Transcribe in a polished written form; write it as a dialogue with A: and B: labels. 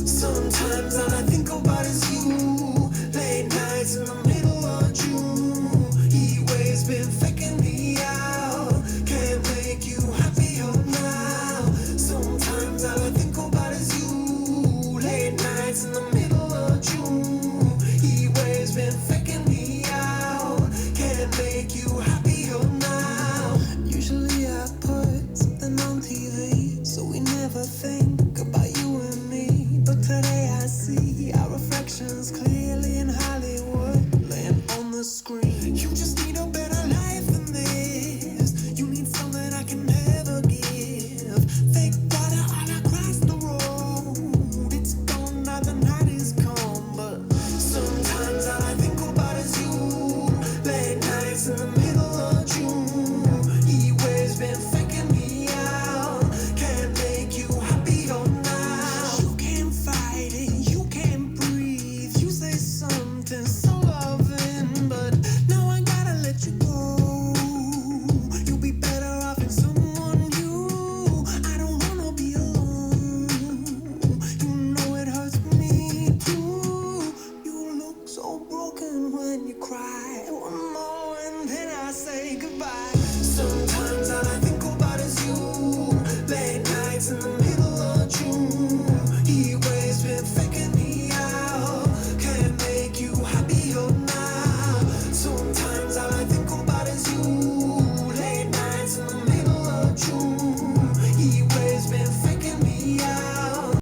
A: Sometimes all I think about is you. Late nights in the middle of June. Heat waves been faking me out. Can't make you happier now. Sometimes all I think about is you. Late nights in the middle of June. Heat waves been faking me out. Can't make you happier now. Usually I put something on TV, so we never think about you and me. But today I see our reflections clearly in Hollywood, laying on the screen.